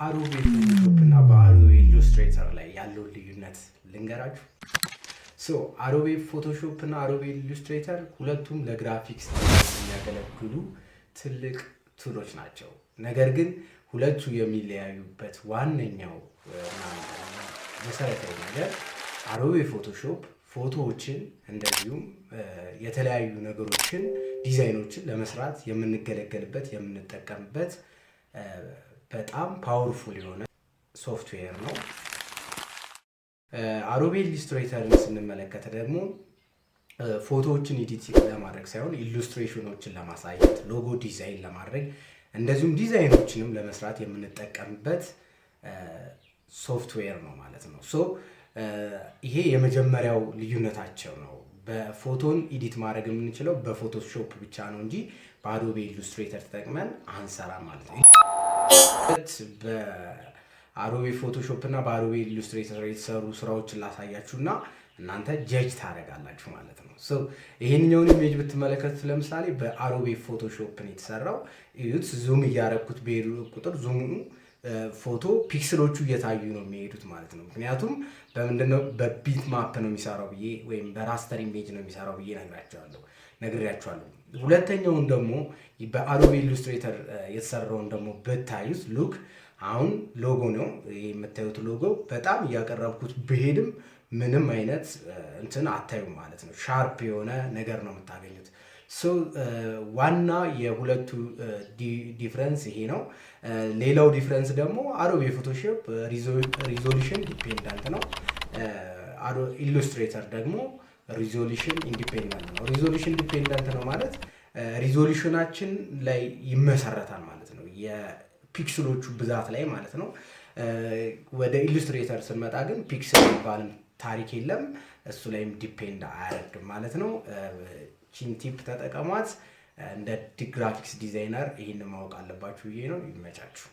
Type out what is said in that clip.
አዶቤ ፎቶሾፕ እና በአዶቤ ኢሉስትሬተር ላይ ያለው ልዩነት ልንገራችሁ። አዶቤ ፎቶሾፕ እና አዶቤ ኢሉስትሬተር ሁለቱም ለግራፊክስ የሚያገለግሉ ትልቅ ቱሎች ናቸው። ነገር ግን ሁለቱ የሚለያዩበት ዋነኛው መሰረታዊ ነገር አዶቤ ፎቶሾፕ ፎቶዎችን እንደዚሁም የተለያዩ ነገሮችን ዲዛይኖችን ለመስራት የምንገለገልበት የምንጠቀምበት በጣም ፓወርፉል የሆነ ሶፍትዌር ነው። አዶቤ ኢሉስትሬተርን ስንመለከት ደግሞ ፎቶዎችን ኤዲት ለማድረግ ሳይሆን ኢሉስትሬሽኖችን ለማሳየት ሎጎ ዲዛይን ለማድረግ እንደዚሁም ዲዛይኖችንም ለመስራት የምንጠቀምበት ሶፍትዌር ነው ማለት ነው። ይሄ የመጀመሪያው ልዩነታቸው ነው። በፎቶን ኤዲት ማድረግ የምንችለው በፎቶሾፕ ብቻ ነው እንጂ በአዶቤ ኢሉስትሬተር ተጠቅመን አንሰራ ማለት ነው። በአዶቤ ፎቶሾፕ እና በአዶቤ ኢሉስትሬተር የተሰሩ ስራዎችን ላሳያችሁና እናንተ ጀጅ ታደርጋላችሁ ማለት ነው። ይሄንኛውን ኢሜጅ ብትመለከቱት ለምሳሌ በአዶቤ ፎቶሾፕ ነው የተሰራው። እዩት፣ ዙም እያደረኩት በሄዱ ቁጥር ዙሙ ፎቶ ፒክስሎቹ እየታዩ ነው የሚሄዱት ማለት ነው። ምክንያቱም በምንድነው በቢት ማፕ ነው የሚሰራው ብዬ ወይም በራስተር ኢሜጅ ነው የሚሰራው ብዬ ነግሬያቸዋለሁ። ሁለተኛውን ደግሞ በአዶቤ ኢሉስትሬተር የተሰራውን ደግሞ ብታዩት ሉክ አሁን ሎጎ ነው የምታዩት። ሎጎ በጣም እያቀረብኩት ብሄድም ምንም አይነት እንትን አታዩም ማለት ነው። ሻርፕ የሆነ ነገር ነው የምታገኙት። ዋና የሁለቱ ዲፍረንስ ይሄ ነው። ሌላው ዲፍረንስ ደግሞ አዶቤ ፎቶሾፕ ሪዞሉሽን ዲፔንዳንት ነው። ኢሉስትሬተር ደግሞ ሪዞሉሽን ኢንዲፔንዳንት ነው። ሪዞሉሽን ዲፔንዳንት ነው ማለት ሪዞሉሽናችን ላይ ይመሰረታል ማለት ነው፣ የፒክስሎቹ ብዛት ላይ ማለት ነው። ወደ ኢሉስትሬተር ስንመጣ ግን ፒክስል የሚባልም ታሪክ የለም፣ እሱ ላይም ዲፔንድ አያደርግም ማለት ነው። ቺን ቲፕ ተጠቀሟት። እንደ ግራፊክስ ዲዛይነር ይህን ማወቅ አለባችሁ ብዬ ነው። ይመቻችሁ።